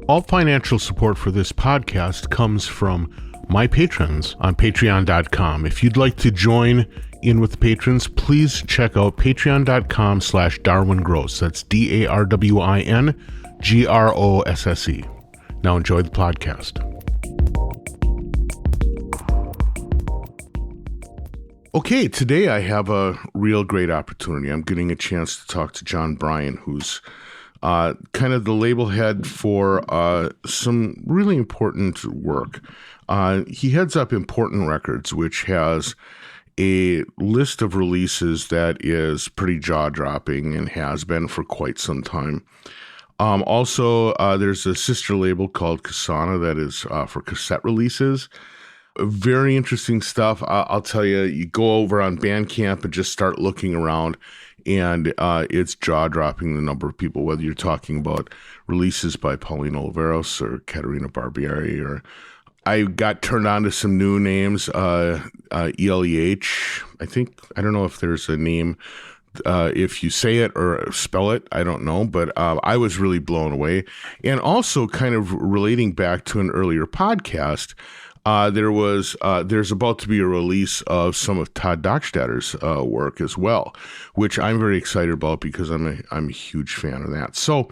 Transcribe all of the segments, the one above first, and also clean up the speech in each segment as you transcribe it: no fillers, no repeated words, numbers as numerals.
All financial support for this podcast comes from my patrons on patreon.com. If you'd like to join in with the patrons, please check out patreon.com/DarwinGrosse. That's DarwinGrosse. Now enjoy the podcast. Okay, today I have a real great opportunity. I'm getting a chance to talk to John Brien, who's kind of the label head for some really important work. He heads up Important Records, which has a list of releases that is pretty jaw-dropping and has been for quite some time. Also, there's a sister label called Cassettes that is for cassette releases. Very interesting stuff. I'll tell you, you go over on Bandcamp and just start looking around, and it's jaw-dropping the number of people, whether you're talking about releases by Pauline Oliveros or Katrina Barbieri, or I got turned on to some new names, ELEH. I don't know if there's a name, if you say it or spell it, I don't know, but I was really blown away. And also kind of relating back to an earlier podcast, there's about to be a release of some of Todd Davies' work as well, which I'm very excited about because I'm a huge fan of that. So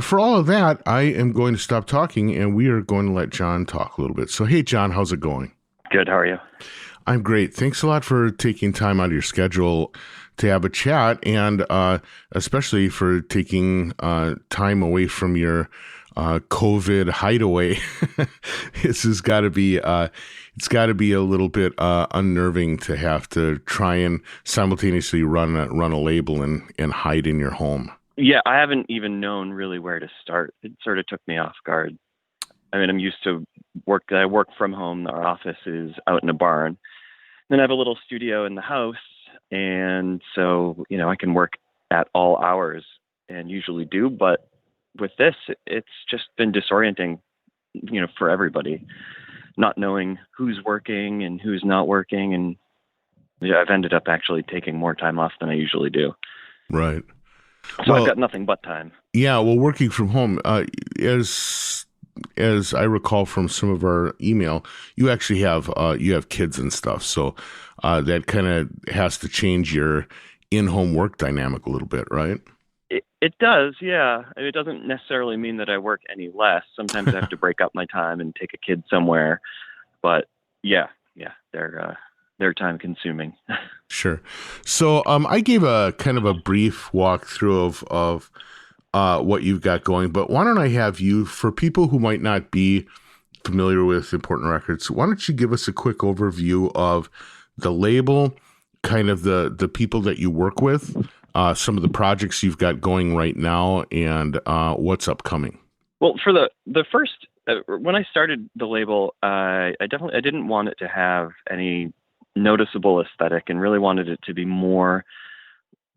for all of that, I am going to stop talking and we are going to let John talk a little bit. So, hey, John, how's it going? Good. How are you? I'm great. Thanks a lot for taking time out of your schedule to have a chat, and especially for taking time away from your COVID hideaway. This has got to be, it's got to be a little bit unnerving to have to try and simultaneously run a label and hide in your home. Yeah, I haven't even known really where to start. It sort of took me off guard. I mean, I'm used to I work from home. Our office is out in a barn. Then I have a little studio in the house. And so, I can work at all hours and usually do, but with this, it's just been disorienting, for everybody, not knowing who's working and who's not working. And I've ended up actually taking more time off than I usually do. Right. So I've got nothing but time. Yeah. Well, working from home, as I recall from some of our email, you actually have kids and stuff. So that kind of has to change your in-home work dynamic a little bit, right? It does, yeah. It doesn't necessarily mean that I work any less. Sometimes I have to break up my time and take a kid somewhere. But yeah, they're time consuming. Sure. So I gave a kind of a brief walkthrough of what you've got going, but why don't I have you, for people who might not be familiar with Important Records, why don't you give us a quick overview of the label, kind of the people that you work with, some of the projects you've got going right now, and what's upcoming? Well, for the first, when I started the label, I didn't want it to have any noticeable aesthetic and really wanted it to be more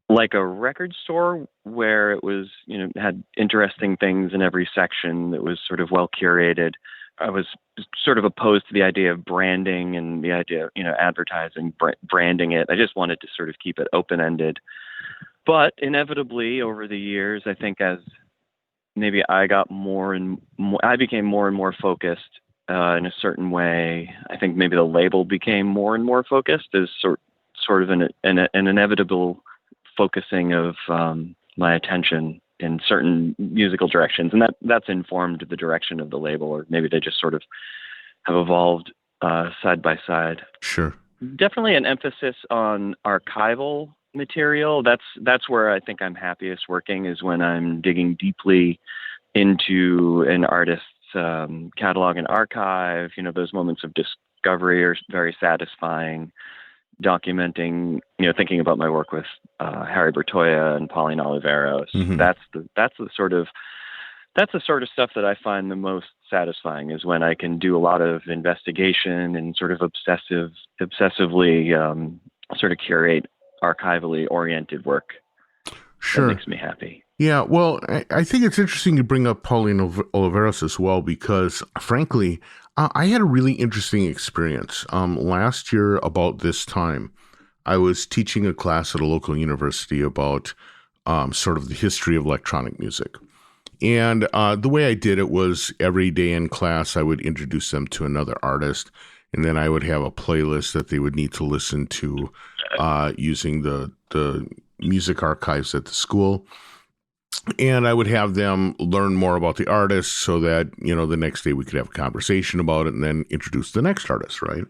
like a record store where it was, had interesting things in every section that was sort of well curated. I was sort of opposed to the idea of branding and the idea of, advertising, branding it. I just wanted to sort of keep it open-ended. But inevitably over the years, I think as maybe I got I became more and more focused in a certain way. I think maybe the label became more and more focused as sort of an inevitable focusing of my attention in certain musical directions, and that's informed the direction of the label, or maybe they just sort of have evolved side by side. Sure. Definitely an emphasis on archival material. That's where I think I'm happiest working, is when I'm digging deeply into an artist's catalog and archive. Those moments of discovery are very satisfying. Documenting, thinking about my work with Harry Bertoia and Pauline Oliveros. Mm-hmm. That's the sort of stuff that I find the most satisfying, is when I can do a lot of investigation and sort of obsessively sort of curate archivally oriented work. Sure. That makes me happy. Yeah, well, I think it's interesting you bring up Pauline Oliveros as well, because frankly, I had a really interesting experience. Last year, about this time, I was teaching a class at a local university about sort of the history of electronic music. And the way I did it was every day in class, I would introduce them to another artist, and then I would have a playlist that they would need to listen to using the music archives at the school. And I would have them learn more about the artist so that, the next day we could have a conversation about it and then introduce the next artist, right?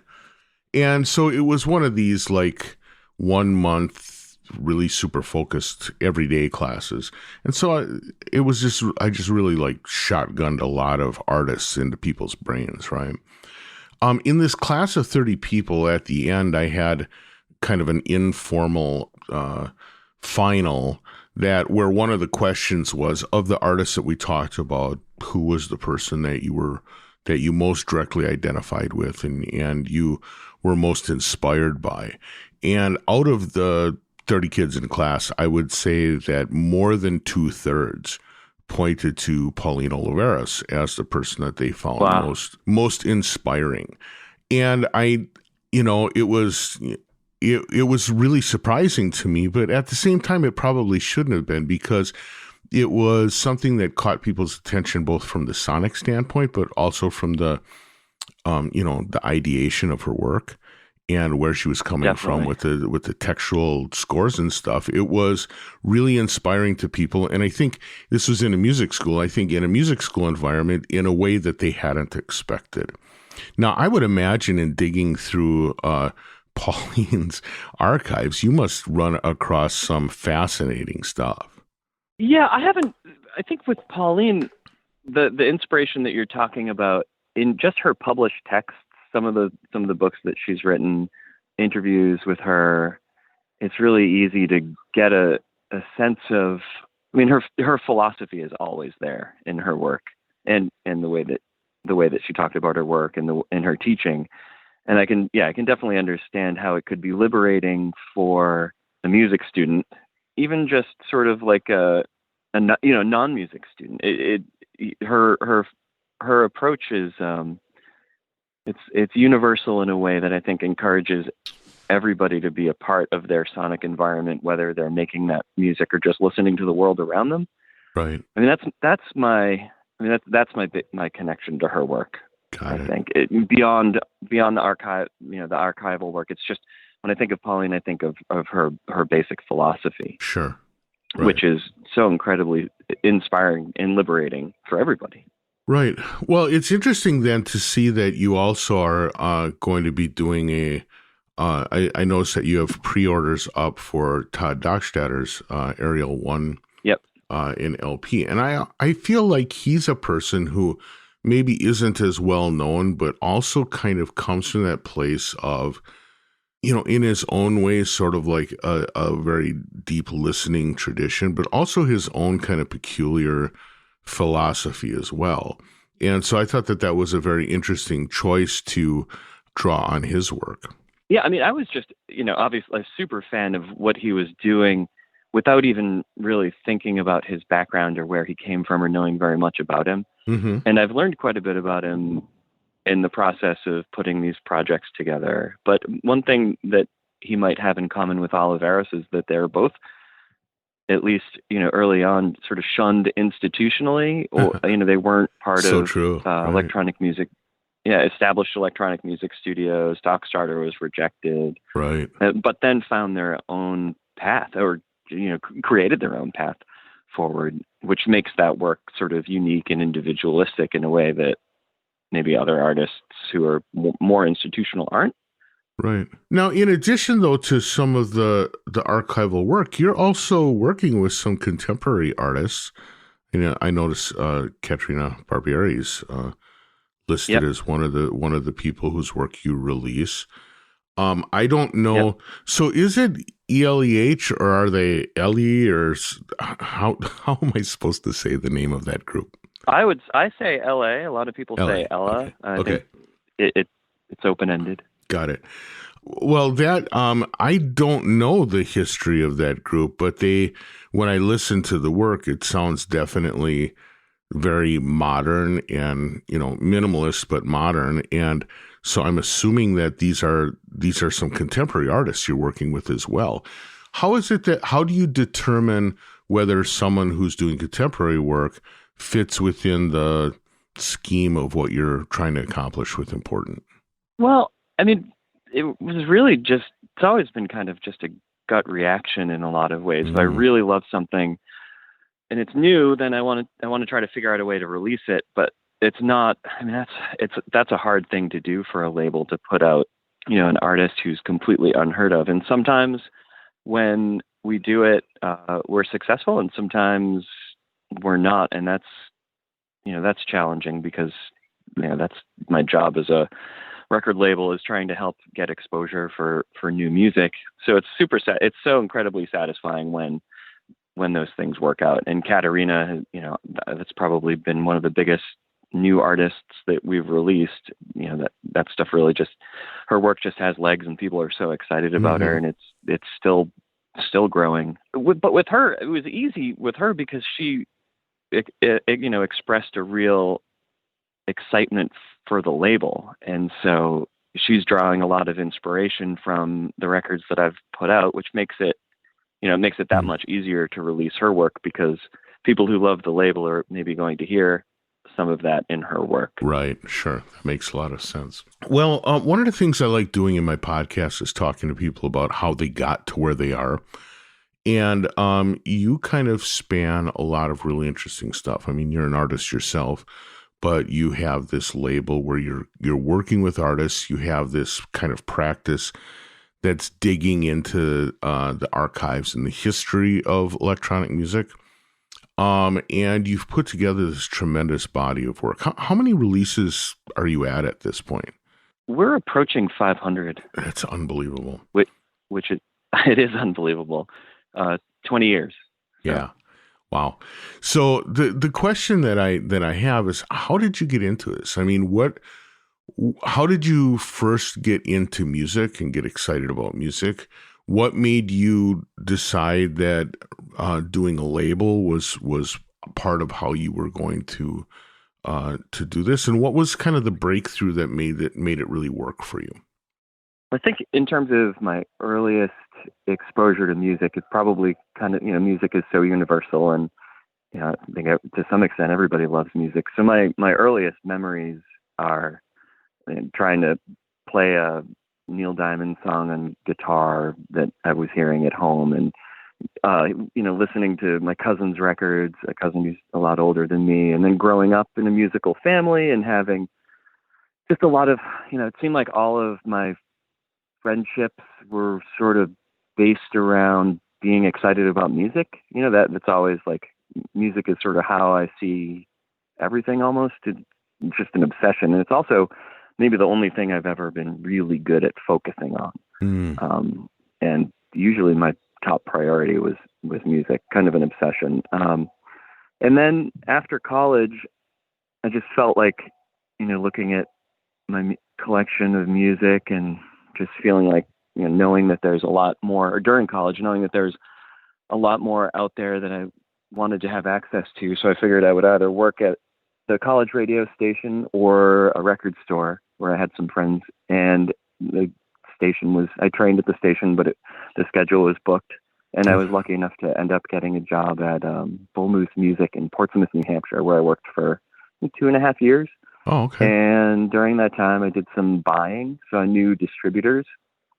And so it was one of these like 1 month, really super focused everyday classes. And so I just really like shotgunned a lot of artists into people's brains, right? In this class of 30 people at the end, I had kind of an informal final where one of the questions was, of the artists that we talked about, who was the person that you most directly identified with and you were most inspired by? And out of the 30 kids in class, I would say that more than 2/3 pointed to Pauline Oliveros as the person that they found most inspiring. And it was really surprising to me, but at the same time, it probably shouldn't have been, because it was something that caught people's attention both from the sonic standpoint, but also from the ideation of her work and where she was coming from with the textual scores and stuff. It was really inspiring to people. And I think this was in a music school. I think in a music school environment in a way that they hadn't expected. Now, I would imagine in digging through Pauline's archives, you must run across some fascinating stuff. Yeah, I think with Pauline, the inspiration that you're talking about in just her published texts, some of the books that she's written, interviews with her, it's really easy to get a sense of, her philosophy is always there in her work and the way that she talked about her work and in her teaching. And I can definitely understand how it could be liberating for a music student, even just sort of like a non-music student. Her approach is it's universal in a way that I think encourages everybody to be a part of their sonic environment, whether they're making that music or just listening to the world around them. Right. That's my connection to her work. Got it. I think beyond the archive, the archival work. It's just when I think of Pauline, I think of her basic philosophy. Sure. Right. Which is so incredibly inspiring and liberating for everybody. Right. Well, it's interesting then to see that you also are going to be doing I noticed that you have pre-orders up for Todd Davies' Ariel 1 in LP. And I feel like he's a person who maybe isn't as well known, but also kind of comes from that place of, in his own way, sort of like a very deep listening tradition, but also his own kind of peculiar philosophy as well. And so I thought that was a very interesting choice to draw on his work. Yeah, I was just, obviously a super fan of what he was doing without even really thinking about his background or where he came from or knowing very much about him. Mm-hmm. And I've learned quite a bit about him in the process of putting these projects together. But one thing that he might have in common with Oliveros is that they're both, at least, early on, sort of shunned institutionally, or, they weren't part of right. Electronic music. Yeah, established electronic music studios. Talkstarter was rejected. Right. But then found their own path, or, created their own path forward, which makes that work sort of unique and individualistic in a way that maybe other artists who are more institutional aren't. Right. Now, in addition, though, to some of the archival work, you're also working with some contemporary artists. I noticed Katrina Barbieri's listed as one of the people whose work you release. I don't know. Yep. So is it ELEH or are they LE, or how am I supposed to say the name of that group? I say LA. A lot of people say Ella. Okay. I think it's open-ended. Got it. Well, that I don't know the history of that group, but when I listen to the work, it sounds definitely very modern and minimalist, but modern. And so I'm assuming that these are some contemporary artists you're working with as well. How do you determine whether someone who's doing contemporary work fits within the scheme of what you're trying to accomplish with Important? Well, I mean, it was really just, it's always been kind of just a gut reaction in a lot of ways. If I really love something and it's new, then I want to try to figure out a way to release it. But it's not, I mean, that's a hard thing to do for a label, to put out, an artist who's completely unheard of. And sometimes when we do it, we're successful, and sometimes we're not. And that's challenging, because, that's my job as a record label, is trying to help get exposure for new music. So it's it's so incredibly satisfying when those things work out. And Katerina, that's probably been one of the biggest new artists that we've released. That stuff really just, her work just has legs, and people are so excited about her, and it's still growing. But with her, it was easy with her because she, expressed a real excitement for the label. And so she's drawing a lot of inspiration from the records that I've put out, which makes it that much easier to release her work, because people who love the label are maybe going to hear some of that in her work. Right. Sure. That makes a lot of sense. Well, one of the things I like doing in my podcast is talking to people about how they got to where they are. And you kind of span a lot of really interesting stuff. I mean, you're an artist yourself, but you have this label where you're working with artists. You have this kind of practice that's digging into the archives and the history of electronic music. And you've put together this tremendous body of work. How many releases are you at this point? We're approaching 500. That's unbelievable. Which it is unbelievable. 20 years. So. Yeah. Wow. So the question that I have is, how did you get into this? I mean, how did you first get into music and get excited about music? What made you decide that doing a label was part of how you were going to do this? And what was kind of the breakthrough that made it really work for you? I think in terms of my earliest exposure to music, it's probably kind of, music is so universal, and I think to some extent everybody loves music. So my earliest memories are trying to play a Neil Diamond song on guitar that I was hearing at home, and listening to my cousin's records, a cousin who's a lot older than me, and then growing up in a musical family and having just a lot of, it seemed like all of my friendships were sort of based around being excited about music. That's always like, music is sort of how I see everything almost. It's just an obsession. And it's also maybe the only thing I've ever been really good at focusing on. And usually my top priority was music, kind of an obsession. And then after college, I just felt like, looking at my collection of music and just feeling like, knowing that there's a lot more, or during college, knowing that there's a lot more out there that I wanted to have access to. So I figured I would either work at the college radio station or a record store where I had some friends. And the station I trained at the station, but the schedule was booked. And I was lucky enough to end up getting a job at Bull Moose Music in Portsmouth, New Hampshire, where I worked for 2.5 years. Oh, okay. And during that time, I did some buying. So I knew distributors.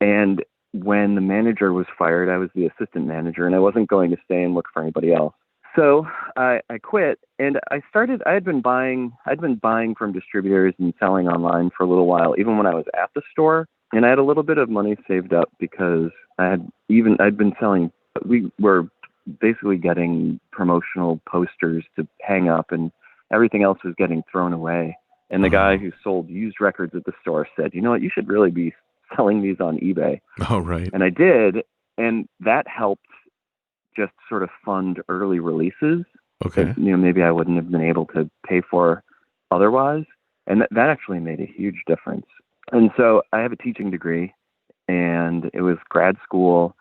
And when the manager was fired, I was the assistant manager, and I wasn't going to stay and look for anybody else. So I quit, and I'd been buying from distributors and selling online for a little while, even when I was at the store. And I had a little bit of money saved up because I'd been selling. We were basically getting promotional posters to hang up, and everything else was getting thrown away. And the guy who sold used records at the store said, "You know what? You should really be selling these on eBay." Oh, right. And I did, and that helped just sort of fund early releases. Okay. That, maybe I wouldn't have been able to pay for otherwise. And that actually made a huge difference. And so I have a teaching degree, and it was grad school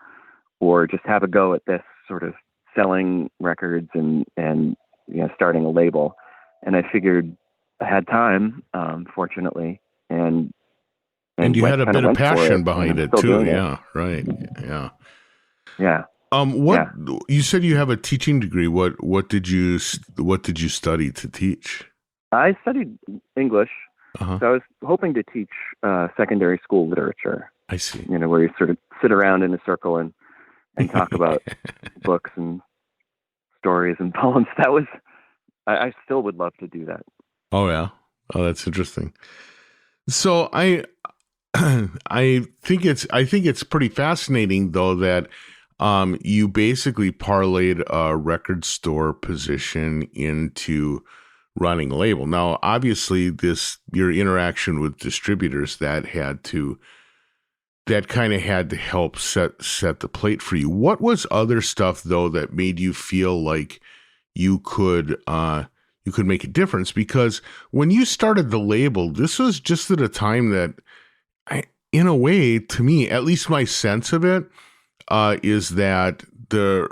or just have a go at this sort of selling records and starting a label. And I figured I had time, fortunately, and you had a bit of passion behind it too. Yeah. It. Right. Yeah. Yeah. What Yeah, you said you have a teaching degree. What did you study to teach? I studied English, Uh-huh. so I was hoping to teach secondary school literature. I see. You know, where you sort of sit around in a circle and talk about books and stories and poems. That was, I still would love to do that. Oh yeah. Oh, that's interesting. So I think it's pretty fascinating though that you basically parlayed a record store position into running a label. Now, obviously, your interaction with distributors that kind of had to help set the plate for you. What was other stuff though that made you feel like you could make a difference? Because when you started the label, this was just at a time that in a way, to me, at least my sense of it, is that the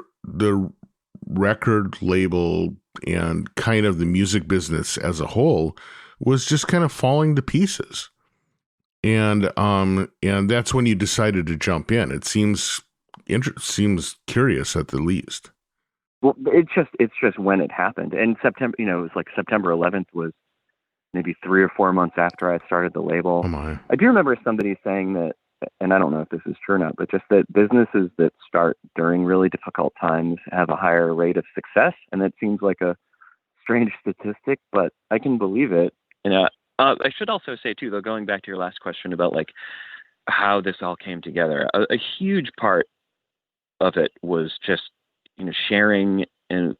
record label and kind of the music business as a whole was just kind of falling to pieces. And that's when you decided to jump in. It seems curious at the least. Well, it's just when it happened. And September, you know, it was like September 11th was maybe 3 or 4 months after I started the label. Oh my. I do remember somebody saying that, and I don't know if this is true or not, but just that businesses that start during really difficult times have a higher rate of success. And that seems like a strange statistic, but I can believe it. And I should also say too, though, going back to your last question about like how this all came together, a huge part of it was just, you know, sharing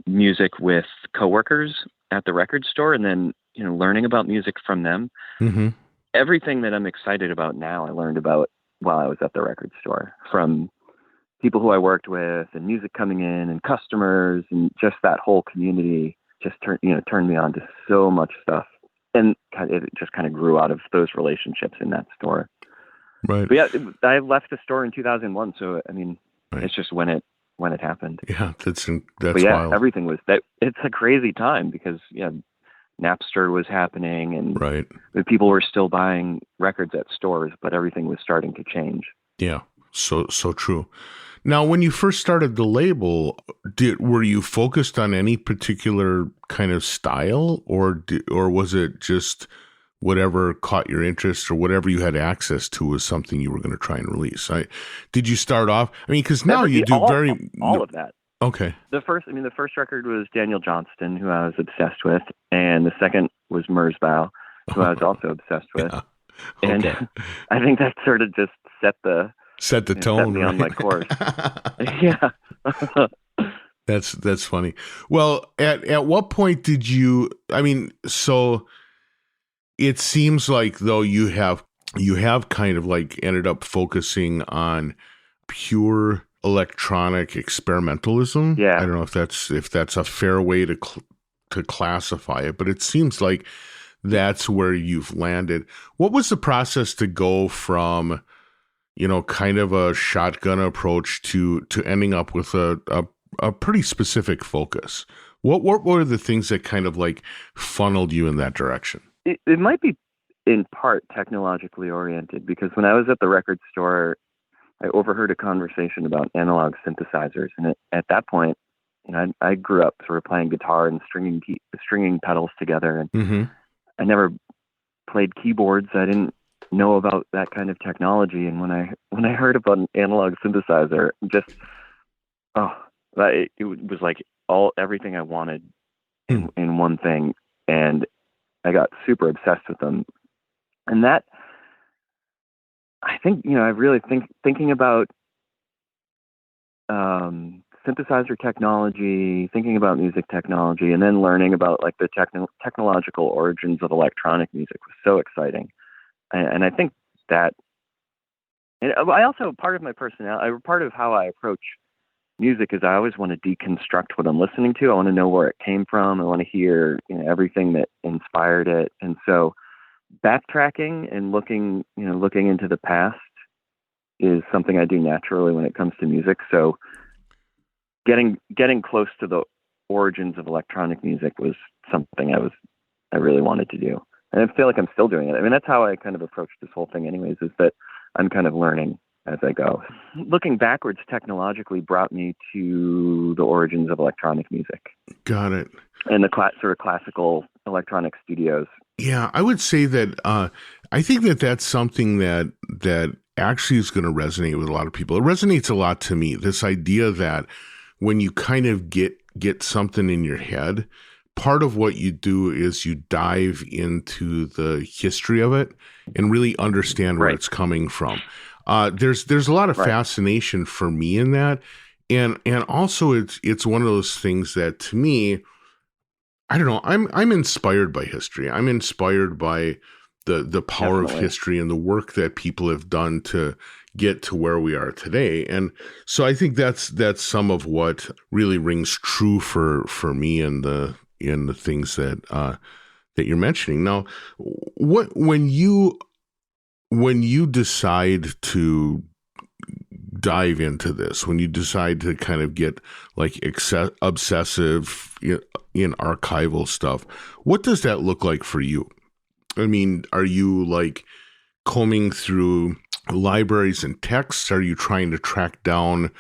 music with coworkers at the record store, and then, you know, learning about music from them. Mm-hmm. Everything that I'm excited about now, I learned about while I was at the record store, from people who I worked with and music coming in and customers, and just that whole community just turned me on to so much stuff. And it just kind of grew out of those relationships in that store. Right. But yeah, I left the store in 2001. So, I mean, Right. It's just when it happened. Yeah, that's But yeah, wild. everything was that. It's a crazy time because, yeah, Napster was happening, and Right. people were still buying records at stores, but everything was starting to change. Yeah. So true. Now, when you first started the label, were you focused on any particular kind of style, or was it just whatever caught your interest or whatever you had access to was something you were going to try and release? Did you start off? I mean, because now you do all of that. Okay. The first record was Daniel Johnston, who I was obsessed with, and the second was Merzbow, who I was also obsessed with. Yeah. Okay. And I think that sort of just set the tone, set me on my course. Yeah. That's funny. Well, at what point did you? I mean, so it seems like though you have kind of like ended up focusing on pure electronic experimentalism. Yeah. I don't know if that's a fair way to classify it, but it seems like that's where you've landed. What was the process to go from, you know, kind of a shotgun approach to ending up with a pretty specific focus? What were the things that kind of like funneled you in that direction? It might be in part technologically oriented, because when I was at the record store, I overheard a conversation about analog synthesizers, and at that point, you know, I grew up sort of playing guitar and stringing pedals together, and mm-hmm. I never played keyboards. I didn't know about that kind of technology, and when I heard about an analog synthesizer, it was like everything I wanted in one thing, and I got super obsessed with them. And that, I think, you know, I really thinking about synthesizer technology, thinking about music technology, and then learning about like the technological origins of electronic music was so exciting. And I think that, and I also, part of my personality, part of how I approach music is I always want to deconstruct what I'm listening to. I want to know where it came from. I want to hear, you know, everything that inspired it. And so backtracking and looking into the past is something I do naturally when it comes to music. So getting close to the origins of electronic music was something I really wanted to do. And I feel like I'm still doing it. I mean, that's how I kind of approach this whole thing anyways, is that I'm kind of learning as I go. Looking backwards technologically brought me to the origins of electronic music. Got it. And the sort of classical electronic studios. Yeah, I would say that I think that that's something that actually is going to resonate with a lot of people. It resonates a lot to me, this idea that when you kind of get something in your head, part of what you do is you dive into the history of it and really understand where it's coming from. There's a lot of fascination for me in that. And also it's one of those things that, to me, I don't know, I'm inspired by history. I'm inspired by the power of history and the work that people have done to get to where we are today. And so I think that's some of what really rings true for me in the things that you're mentioning. Now, when you decide to dive into this, when you decide to kind of get like obsessive in archival stuff, what does that look like for you? I mean, are you like combing through libraries and texts? Are you trying to track down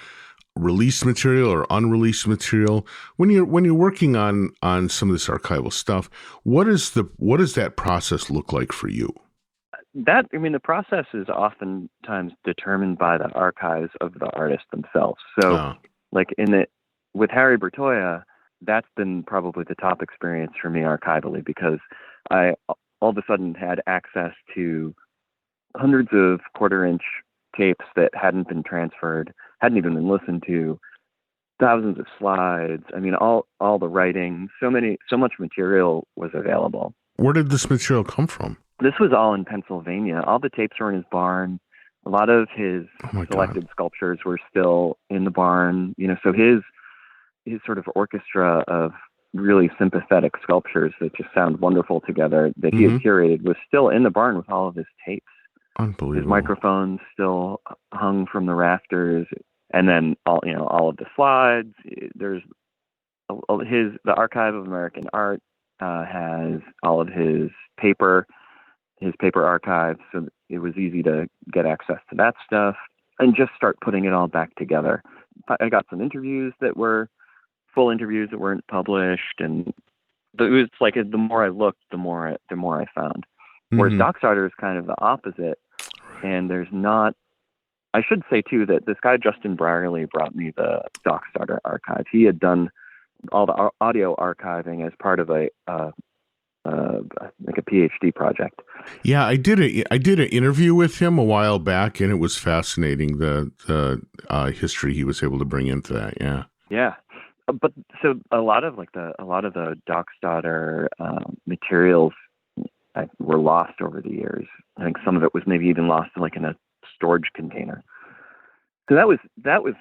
released material or unreleased material? When you're working on some of this archival stuff, what does that process look like for you? The process is oftentimes determined by the archives of the artists themselves. So, with Harry Bertoia, that's been probably the top experience for me archivally, because I all of a sudden had access to hundreds of quarter-inch tapes that hadn't been transferred, hadn't even been listened to, thousands of slides. I mean, all the writing, so much material was available. Where did this material come from? This was all in Pennsylvania. All the tapes were in his barn. A lot of his selected sculptures were still in the barn. So his sort of orchestra of really sympathetic sculptures that just sound wonderful together that he had curated was still in the barn with all of his tapes. Unbelievable. His microphones still hung from the rafters, and then all of the slides. There's the Archive of American Art has all of his paper archive, so it was easy to get access to that stuff and just start putting it all back together. I got some interviews that were full interviews that weren't published, and it was like the more I looked, the more I found. Whereas DocStarter is kind of the opposite, and there's not. I should say too that this guy Justin Brierley brought me the DocStarter archive. He had done all the audio archiving as part of a PhD project. Yeah, I did an interview with him a while back, and it was fascinating the history he was able to bring into that. Yeah. But so a lot of the DocStarter materials were lost over the years. I think some of it was maybe even lost in a storage container. So that was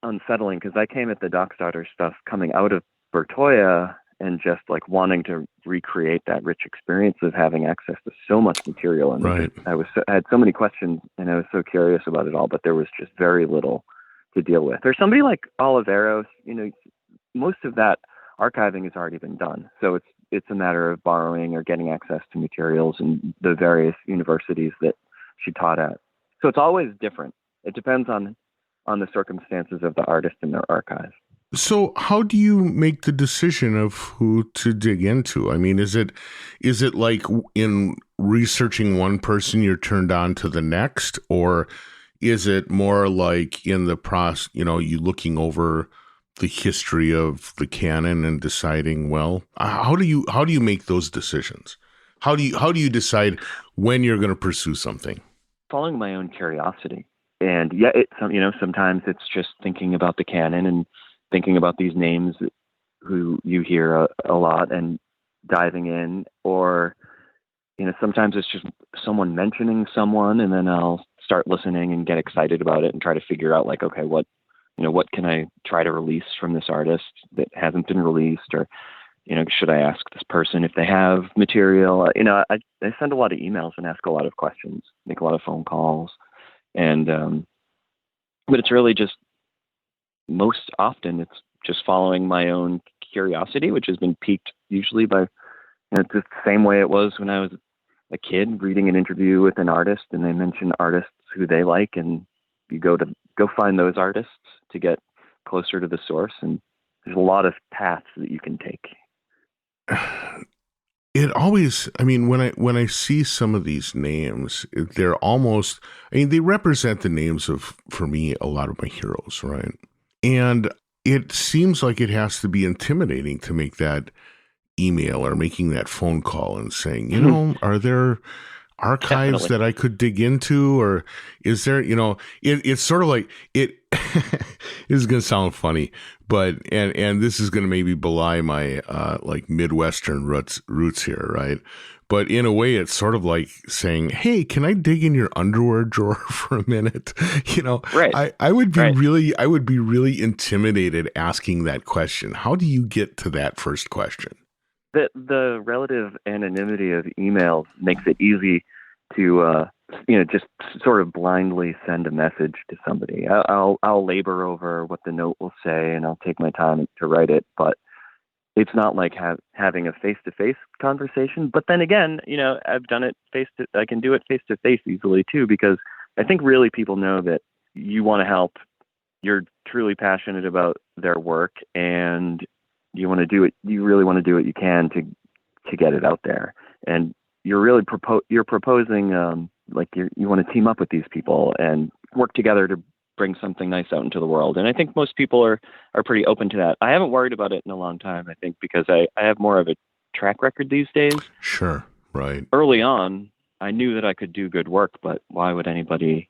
unsettling, because I came at the DocStarter stuff coming out of Bertoia and just wanting to recreate that rich experience of having access to so much material. And I had so many questions, and I was so curious about it all, but there was just very little to deal with. There's somebody like Oliveros, most of that archiving has already been done. So it's a matter of borrowing or getting access to materials in the various universities that she taught at. So it's always different. It depends on the circumstances of the artist and their archive. So how do you make the decision of who to dig into? I mean, is it like in researching one person, you're turned on to the next, or is it more like in the process, you looking over the history of the canon and deciding, well, how do you make those decisions? How do you decide when you're going to pursue something? Following my own curiosity. And sometimes it's just thinking about the canon and thinking about these names who you hear a lot and diving in, or, sometimes it's just someone mentioning someone, and then I'll start listening and get excited about it and try to figure out okay, what can I try to release from this artist that hasn't been released, or, should I ask this person if they have material? I send a lot of emails and ask a lot of questions, make a lot of phone calls. And, but it's really just, most often it's just following my own curiosity, which has been piqued usually by, it's the same way it was when I was a kid reading an interview with an artist and they mention artists who they like, and you go find those artists to get closer to the source, and there's a lot of paths that you can take. It always, I mean, when I see some of these names, they're almost, I mean, they represent the names of, for me, a lot of my heroes, right? And it seems like it has to be intimidating to make that email or making that phone call and saying, you know, are there archives Definitely. that I could dig into, or is there, you know, it's sort of like it. This is going to sound funny, but and this is going to maybe belie my like Midwestern roots here, right? But in a way, it's sort of like saying, "Hey, can I dig in your underwear drawer for a minute?" You know, Right. I would be Right. really intimidated asking that question. How do you get to that first question? The relative anonymity of emails makes it easy to just sort of blindly send a message to somebody. I'll labor over what the note will say, and I'll take my time to write it, but it's not like having a face-to-face conversation. But then again, I've done it I can do it face-to-face easily too, because I think really people know that you want to help, you're truly passionate about their work, and you want to do it. You really want to do what you can to get it out there, and you're really proposing you want to team up with these people and work together to bring something nice out into the world. And I think most people are pretty open to that. I haven't worried about it in a long time, I think, because I have more of a track record these days. Sure, right. Early on, I knew that I could do good work, but why would anybody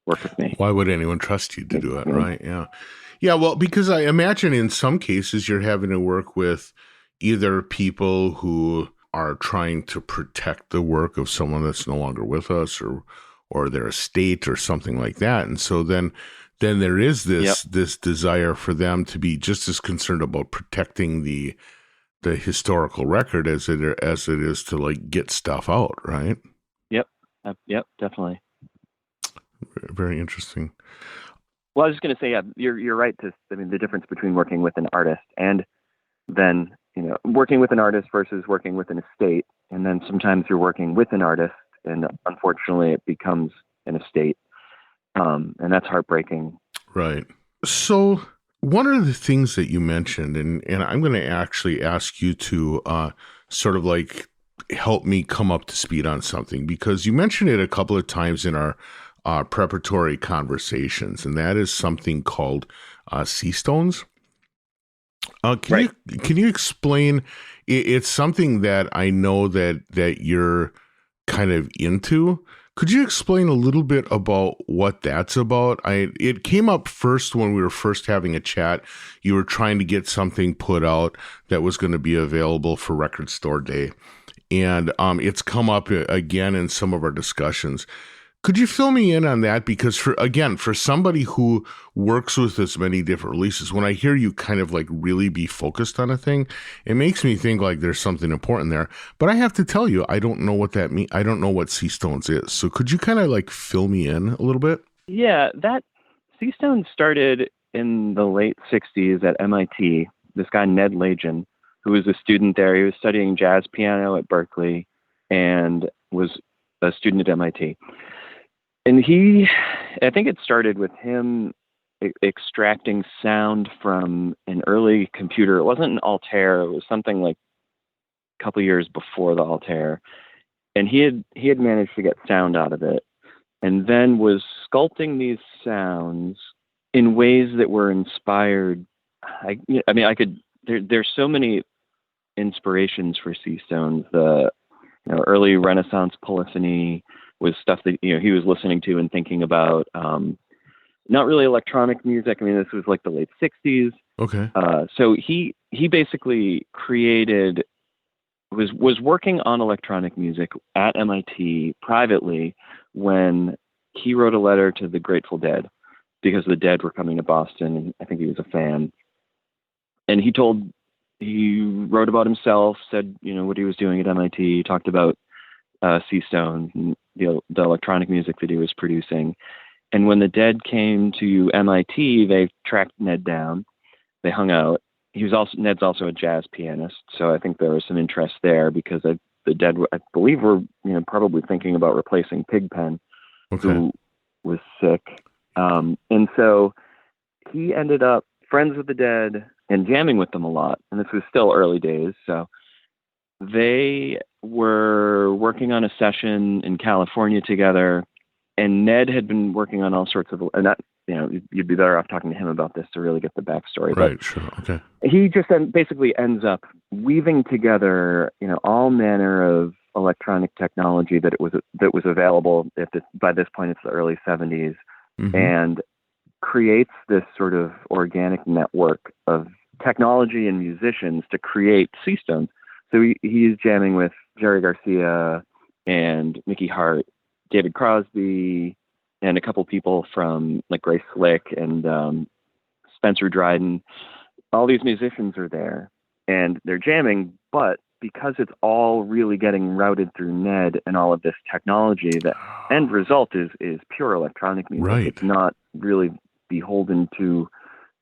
work with me? Why would anyone trust you to do it, right? Yeah. Yeah, well, because I imagine in some cases you're having to work with either people who are trying to protect the work of someone that's no longer with us, or their estate or something like that. And so then there is this desire for them to be just as concerned about protecting the historical record as it is to like get stuff out, right? Yep, definitely. Very interesting. Well, I was just going to say, yeah, you're right. The difference between working with an artist and then, working with an artist versus working with an estate. And then sometimes you're working with an artist, and unfortunately it becomes an estate. And that's heartbreaking. Right. So one of the things that you mentioned, and I'm going to actually ask you to sort of like help me come up to speed on something, because you mentioned it a couple of times in our preparatory conversations, and that is something called sea stones. Can you explain? It's something that I know that you're kind of into. Could you explain a little bit about what that's about? It came up first when we were first having a chat. You were trying to get something put out that was going to be available for Record Store Day, and it's come up again in some of our discussions. Could you fill me in on that? Because for somebody who works with this many different releases, when I hear you kind of like really be focused on a thing, it makes me think like there's something important there. But I have to tell you, I don't know what that means. I don't know what Sea Stones is. So could you kind of like fill me in a little bit? Yeah, that Sea Stones started in the late 60s at MIT. This guy, Ned Legion, who was a student there, he was studying jazz piano at Berkeley and was a student at MIT. And I think it started with him extracting sound from an early computer. It wasn't an Altair. It was something like a couple years before the Altair. And he had managed to get sound out of it, and then was sculpting these sounds in ways that were inspired. There's so many inspirations for Sea Stones. The early Renaissance polyphony was stuff that he was listening to and thinking about. Not really electronic music. I mean, this was like the late 60s. Okay. So he basically was working on electronic music at MIT privately when he wrote a letter to the Grateful Dead, because the Dead were coming to Boston, and I think he was a fan. And he wrote about himself, said what he was doing at MIT, talked about Sea Stones and the electronic music that he was producing. And when the Dead came to MIT, they tracked Ned down. They hung out. Ned's also a jazz pianist, so I think there was some interest there, because the Dead, I believe, were probably thinking about replacing Pigpen, Okay. who was sick. And so he ended up friends with the Dead and jamming with them a lot. And this was still early days. So they were working on a session in California together, and Ned had been working on all sorts of, and that, you'd be better off talking to him about this to really get the backstory. Right, sure, okay. He just basically ends up weaving together, all manner of electronic technology that was available by this point. It's the early 70s, and creates this sort of organic network of technology and musicians to create C-Stones. So he's jamming with Jerry Garcia and Mickey Hart, David Crosby, and a couple people from like Grace Slick and Spencer Dryden. All these musicians are there and they're jamming, but because it's all really getting routed through Ned and all of this technology, the end result is pure electronic music. Right. It's not really beholden to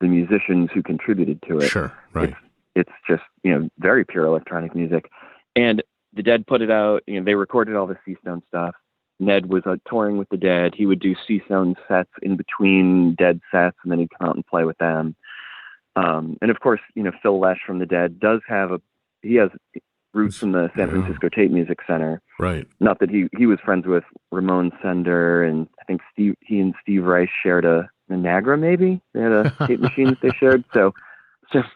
the musicians who contributed to it. Sure, right. It's just, very pure electronic music. And the Dead put it out, they recorded all the C-Stone stuff. Ned was touring with the Dead. He would do C-Stone sets in between Dead sets, and then he'd come out and play with them. And of course, Phil Lesh from the Dead he has roots in the San Francisco Tape Music Center. Right. Not that he was friends with Ramon Sender, and I think he and Steve Rice shared a Niagara, maybe? They had a tape machine that they shared. So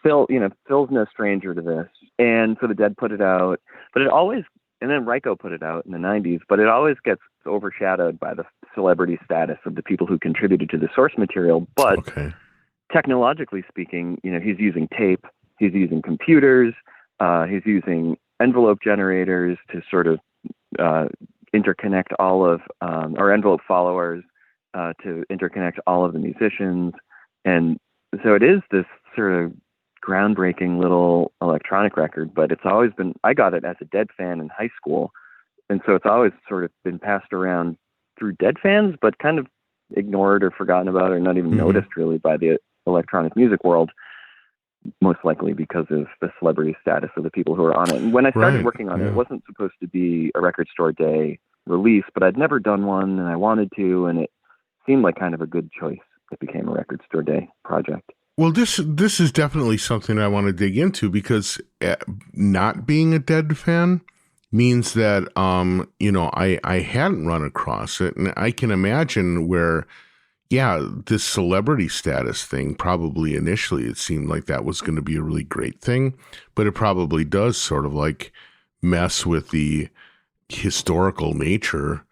Phil, Phil's no stranger to this. And so the Dead put it out, but it always, and then Ryko put it out in the 90s, but it always gets overshadowed by the celebrity status of the people who contributed to the source material. But technologically speaking, he's using tape, he's using computers, he's using envelope generators to sort of interconnect all of, or envelope followers to interconnect all of the musicians. And so it is this sort of groundbreaking little electronic record, but it's always been, I got it as a Dead fan in high school. And so it's always sort of been passed around through Dead fans, but kind of ignored or forgotten about or not even noticed really by the electronic music world, most likely because of the celebrity status of the people who are on it. And when I started working on it wasn't supposed to be a Record Store Day release, but I'd never done one and I wanted to, and it seemed like kind of a good choice. It became a Record Store Day project. Well, this is definitely something I want to dig into, because not being a Dead fan means that, I hadn't run across it. And I can imagine where, this celebrity status thing, probably initially it seemed like that was going to be a really great thing, but it probably does sort of like mess with the historical nature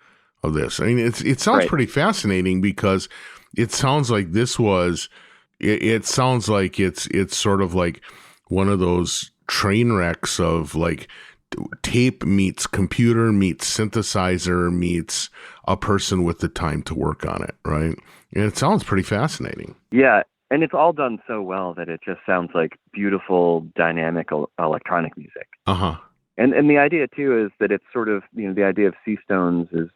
of this. I mean, it sounds pretty fascinating, because it sounds like this was, it sounds like it's sort of like one of those train wrecks of like tape meets computer meets synthesizer meets a person with the time to work on it, right? And it sounds pretty fascinating. Yeah, and it's all done so well that it just sounds like beautiful, dynamic electronic music. And the idea too is that it's sort of, the idea of C-Stones is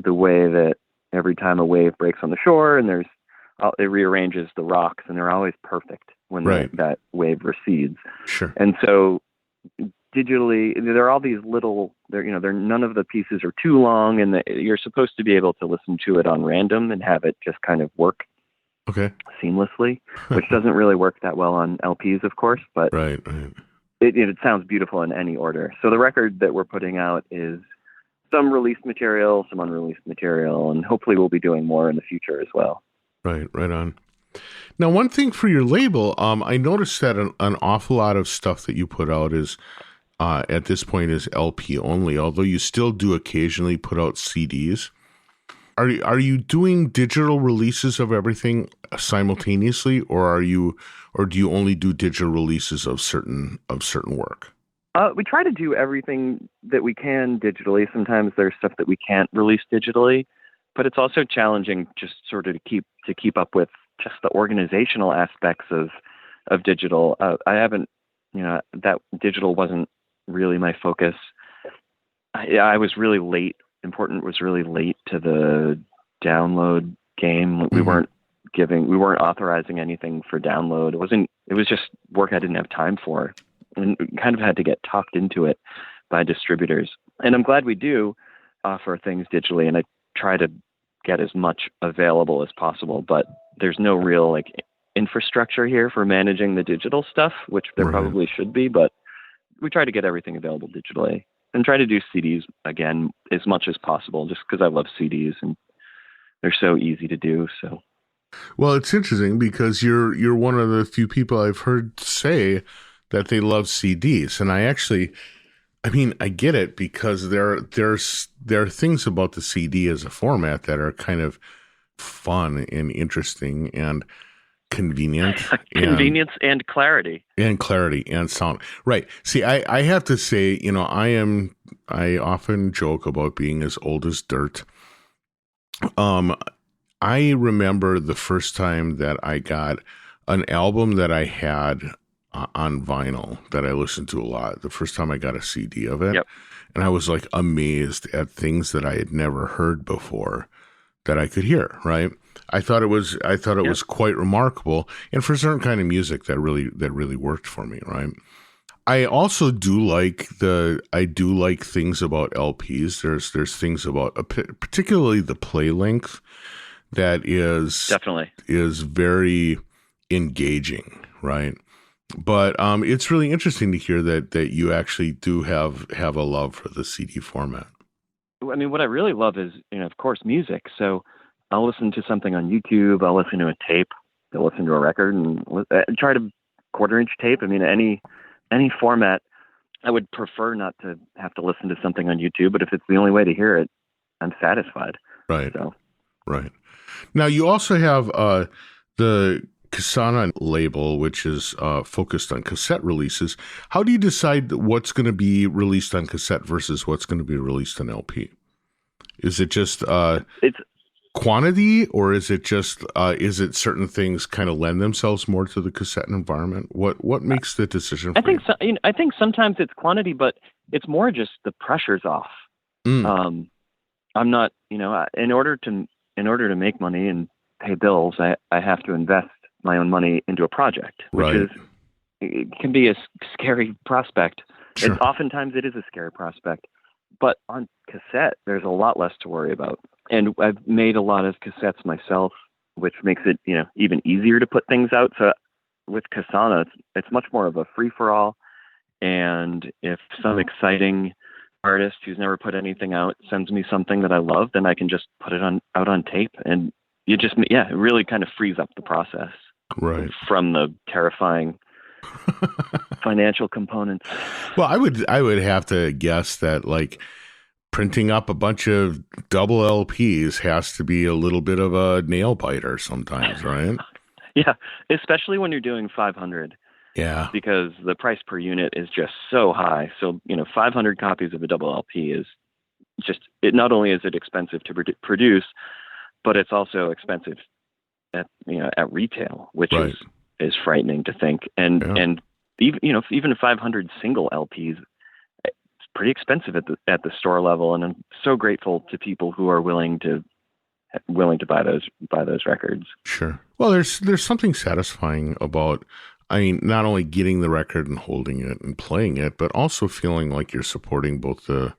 the way that every time a wave breaks on the shore and it rearranges the rocks, and they're always perfect when that wave recedes. Sure. And so digitally, there are all these little, none of the pieces are too long, and you're supposed to be able to listen to it on random and have it just kind of work seamlessly, which doesn't really work that well on LPs, of course, but it sounds beautiful in any order. So the record that we're putting out is some released material, some unreleased material, and hopefully we'll be doing more in the future as well. Right on. Now, one thing for your label, I noticed that an awful lot of stuff that you put out is, at this point, is LP only, although you still do occasionally put out CDs. Are you doing digital releases of everything simultaneously, or do you only do digital releases of certain work? We try to do everything that we can digitally. Sometimes there's stuff that we can't release digitally, but it's also challenging just sort of to keep up with just the organizational aspects of digital. I haven't, that digital wasn't really my focus. I was really late. Important was really late to the download game. We weren't authorizing anything for download. It was just work I didn't have time for, and kind of had to get talked into it by distributors. And I'm glad we do offer things digitally, and I try to get as much available as possible, but there's no real like infrastructure here for managing the digital stuff, which there probably should be, but we try to get everything available digitally and try to do CDs again as much as possible, just because I love CDs and they're so easy to do. So, well, it's interesting because you're one of the few people I've heard say that they love CDs, and I get it, because there are things about the CD as a format that are kind of fun and interesting and convenient. Convenience and clarity. And clarity and sound. Right. See, I have to say, I often joke about being as old as dirt. I remember the first time that I got an album that I had on vinyl that I listened to a lot. The first time I got a CD of it. Yep. And I was like amazed at things that I had never heard before that I could hear, right? I thought it was quite remarkable, and for a certain kind of music that really worked for me, right? I also do like things about LPs. There's things about particularly the play length that is very engaging, right? But it's really interesting to hear that you actually do have a love for the CD format. I mean, what I really love is, of course, music. So I'll listen to something on YouTube. I'll listen to a tape. I'll listen to a record and try to quarter-inch tape. I mean, any format. I would prefer not to have to listen to something on YouTube, but if it's the only way to hear it, I'm satisfied. Right. So. Right. Now, you also have the Caterina label, which is focused on cassette releases. How do you decide what's going to be released on cassette versus what's going to be released on LP? Is it just it's quantity, or is it just is it certain things kind of lend themselves more to the cassette environment? What makes the decision? I think sometimes it's quantity, but it's more just the pressure's off. I'm not, in order to make money and pay bills, I have to invest my own money into a project, which it can be a scary prospect. Sure. And oftentimes it is a scary prospect, but on cassette, there's a lot less to worry about. And I've made a lot of cassettes myself, which makes it, even easier to put things out. So with Caterina, it's much more of a free for all. And if some exciting artist who's never put anything out sends me something that I love, then I can just put it out on tape, and it really kind of frees up the process. Right. From the terrifying financial components. Well, I would have to guess that like printing up a bunch of double LPs has to be a little bit of a nail biter sometimes, right? Yeah, especially when you're doing 500. Yeah. Because the price per unit is just so high. So, 500 copies of a double LP is just, it not only is it expensive to produce, but it's also expensive at retail, which is frightening to think. And even 500 single LPs, it's pretty expensive at the store level. And I'm so grateful to people who are willing to buy those records. Sure. Well, there's something satisfying about, not only getting the record and holding it and playing it, but also feeling like you're supporting both the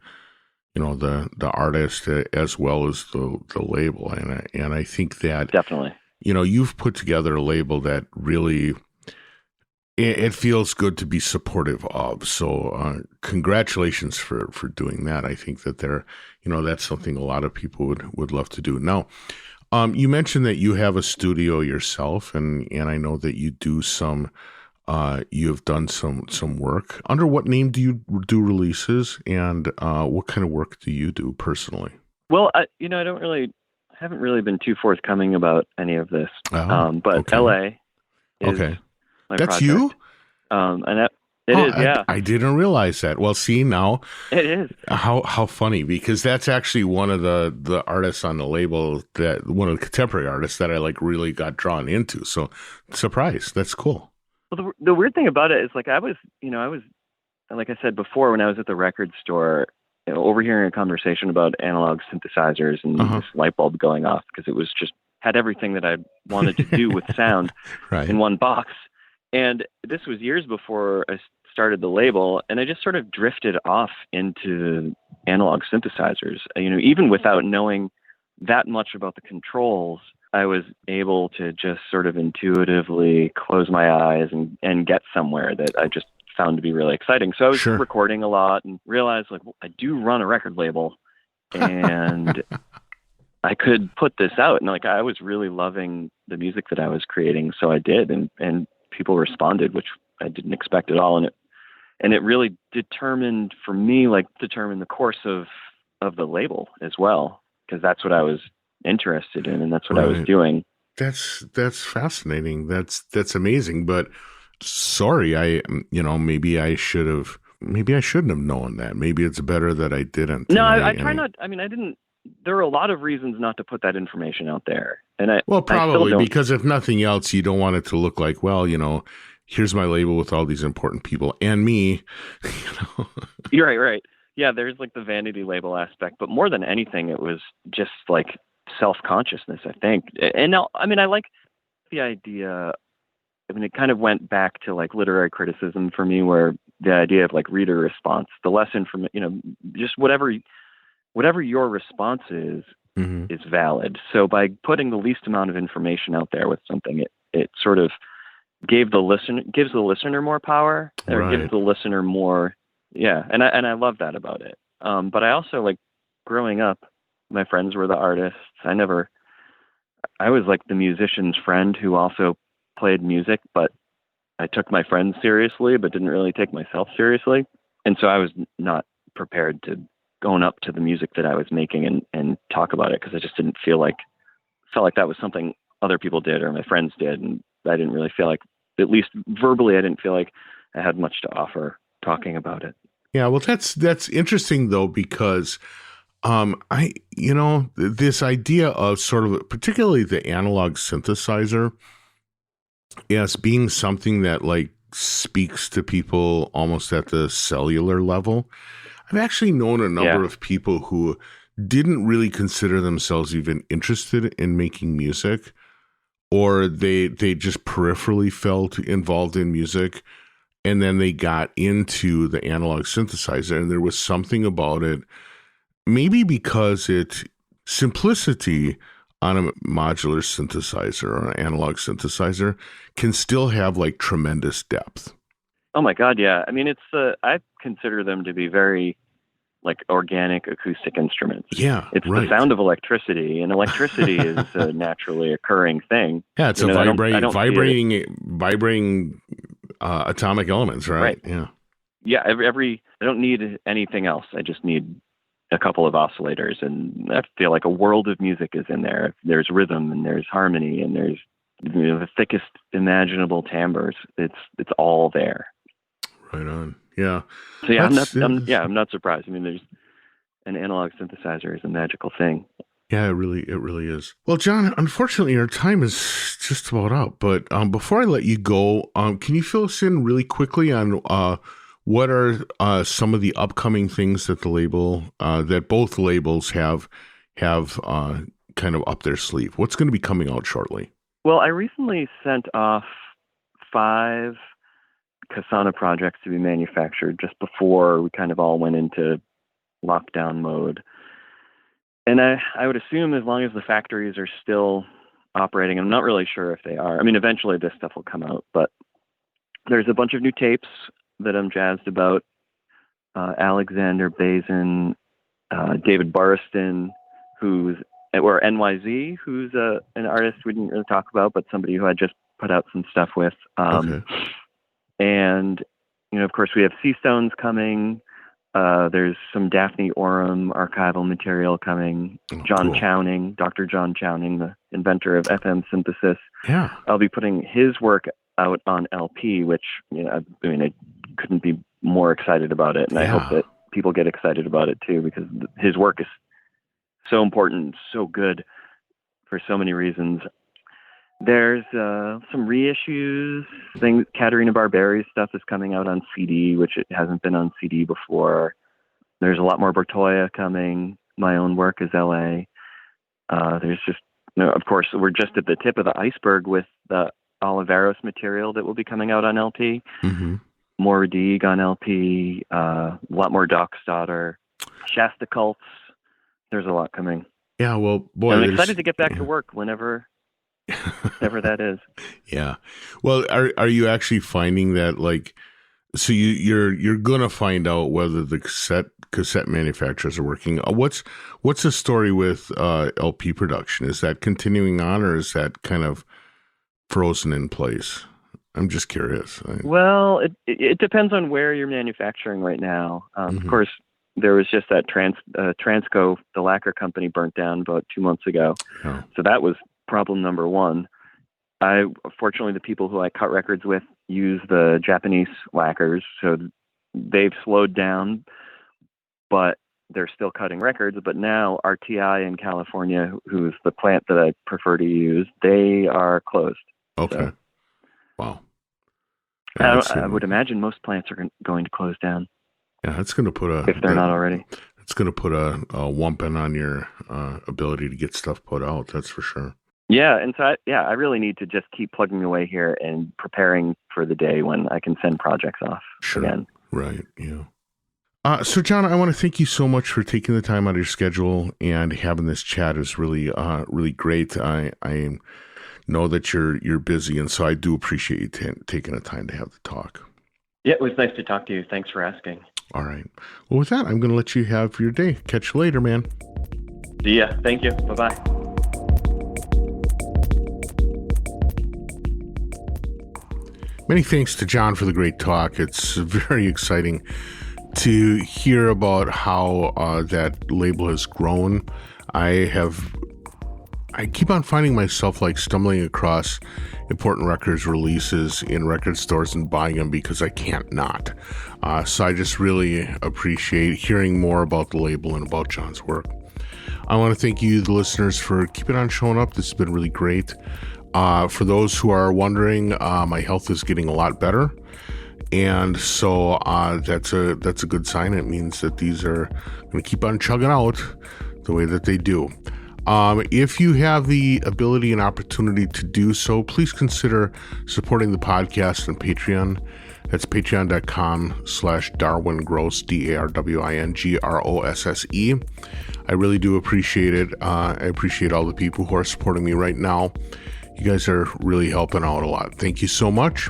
artist as well as the label. And I think that definitely, you've put together a label that really, it feels good to be supportive of. So congratulations for doing that. I think that that's something a lot of people would love to do. Now, you mentioned that you have a studio yourself, and I know that you do you have done some work. Under what name do you do releases, and what kind of work do you do personally? Well, I haven't really been too forthcoming about any of this. But okay. ELEH is my That's project. you? And it is, yeah. I didn't realize that. Well, see now, it is. How funny, because that's actually one of the artists on the label, that one of the contemporary artists that I really got drawn into. So, surprise, that's cool. Well, the weird thing about it is I was like I said before, when I was at the record store, overhearing a conversation about analog synthesizers and this light bulb going off, because it was just had everything that I wanted to do with sound in one box. And this was years before I started the label, and I just sort of drifted off into analog synthesizers, even without knowing that much about the controls, I was able to just sort of intuitively close my eyes and get somewhere that I just found to be really exciting. So I was recording a lot and realized, like, I do run a record label, and I could put this out. And like, I was really loving the music that I was creating. So I did, and people responded, which I didn't expect at all. And it really determined for me, the course of the label as well, because that's what I was interested in, and that's what I was doing. That's fascinating. That's amazing. But sorry, maybe I shouldn't have known that. Maybe it's better that I didn't. No, I try not. I mean, I didn't. There are a lot of reasons not to put that information out there, and probably because if nothing else, you don't want it to look like, well, here's my label with all these important people and me. You're right. Yeah, there's like the vanity label aspect, but more than anything, it was just like self-consciousness, I think. And now, I mean, I like the idea. I mean, it kind of went back to like literary criticism for me, where the idea of like reader response, the less information, just whatever your response is valid. So by putting the least amount of information out there with something, it sort of gives the listener more power, or gives the listener more. Yeah. And I love that about it. But I also, like, growing up, my friends were the artists. I was like the musician's friend who also played music, but I took my friends seriously, but didn't really take myself seriously. And so I was not prepared to own up to the music that I was making and talk about it, because I just didn't felt like that was something other people did or my friends did. And I didn't really feel like, at least verbally, I didn't feel like I had much to offer talking about it. Yeah, well, that's interesting though, because this idea of sort of, particularly the analog synthesizer, as being something that like speaks to people almost at the cellular level. I've actually known a number of people who didn't really consider themselves even interested in making music, or they just peripherally felt involved in music. And then they got into the analog synthesizer, and there was something about it, maybe because simplicity on a modular synthesizer or an analog synthesizer can still have like tremendous depth. Oh my God. Yeah. I mean, I consider them to be very like organic acoustic instruments. Yeah. It's the sound of electricity, and electricity is a naturally occurring thing. Yeah. It's vibrating atomic elements, right? Yeah. Yeah. I don't need anything else. I just need a couple of oscillators, and I feel like a world of music is in there. There's rhythm, and there's harmony, and there's the thickest imaginable timbres. It's all there. Right on. Yeah. So yeah, I'm not surprised. I mean, there's an analog synthesizer is a magical thing. Yeah, it really is. Well, John, unfortunately, our time is just about up. But before I let you go, can you fill us in really quickly on what are some of the upcoming things that that both labels have kind of up their sleeve? What's going to be coming out shortly? Well, I recently sent off 5 Kasana projects to be manufactured just before we kind of all went into lockdown mode. And I would assume as long as the factories are still operating, I'm not really sure if they are. I mean, eventually this stuff will come out, but there's a bunch of new tapes that I'm jazzed about. Alexander Bazin, David Burriston, or NYZ, who's an artist we didn't really talk about, but somebody who I just put out some stuff with. Okay. And, of course, we have Seastones coming. There's some Daphne Oram archival material coming. John cool. Chowning, Dr. John Chowning, the inventor of FM synthesis. Yeah. I'll be putting his work out on LP, which, I couldn't be more excited about it. And I hope that people get excited about it too, because his work is so important, so good for so many reasons. There's some reissues. Katrina Barbieri stuff is coming out on CD, which it hasn't been on CD before. There's a lot more Bertoia coming. My own work is ELEH. There's just, of course, we're just at the tip of the iceberg with the Oliveros material that will be coming out on LP. Mm-hmm. More Deeg on LP. A lot more Doc's Daughter. Shasta Cults. There's a lot coming. Yeah, well, boy, I'm excited to get back to work whenever that is. Yeah. Well, are you actually finding that, like, so you're gonna find out whether the cassette manufacturers are working? What's the story with LP production? Is that continuing on, or is that kind of frozen in place? I'm just curious. Well, it depends on where you're manufacturing right now. Of course, there was just that Transco, the lacquer company, burnt down about 2 months ago. Oh. So that was problem number one. Fortunately, the people who I cut records with use the Japanese lacquers, so they've slowed down, but they're still cutting records. But now RTI in California, who's the plant that I prefer to use, they are closed. Okay. So, wow. Yeah, I would imagine most plants are going to close down. Yeah, it's going to put if they're not already. It's going to put a wumping on your ability to get stuff put out. That's for sure. Yeah, and so I really need to just keep plugging away here and preparing for the day when I can send projects off again. Right. Yeah. So, John, I want to thank you so much for taking the time out of your schedule and having this chat. Is really, really great. I know that you're busy, and so I do appreciate you taking the time to have the talk. Yeah, it was nice to talk to you. Thanks for asking. All right. Well, with that, I'm going to let you have your day. Catch you later, man. See ya. Thank you. Bye-bye. Many thanks to John for the great talk. It's very exciting to hear about how that label has grown. I keep on finding myself like stumbling across important records releases in record stores and buying them because I can't not. So I just really appreciate hearing more about the label and about John's work. I want to thank you, the listeners, for keeping on showing up. This has been really great. For those who are wondering, my health is getting a lot better. And so that's a good sign. It means that these are going to keep on chugging out the way that they do. If you have the ability and opportunity to do so, please consider supporting the podcast on Patreon. That's patreon.com/DarwinGrosse, DarwinGrosse. I really do appreciate it. I appreciate all the people who are supporting me right now. You guys are really helping out a lot. Thank you so much.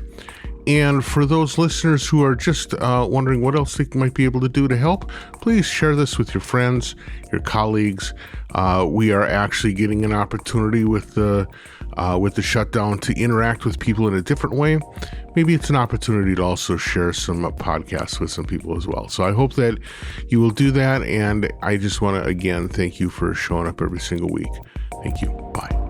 And for those listeners who are just wondering what else they might be able to do to help, please share this with your friends, your colleagues. We are actually getting an opportunity with the shutdown to interact with people in a different way. Maybe it's an opportunity to also share some podcasts with some people as well. So I hope that you will do that. And I just want to, again, thank you for showing up every single week. Thank you. Bye.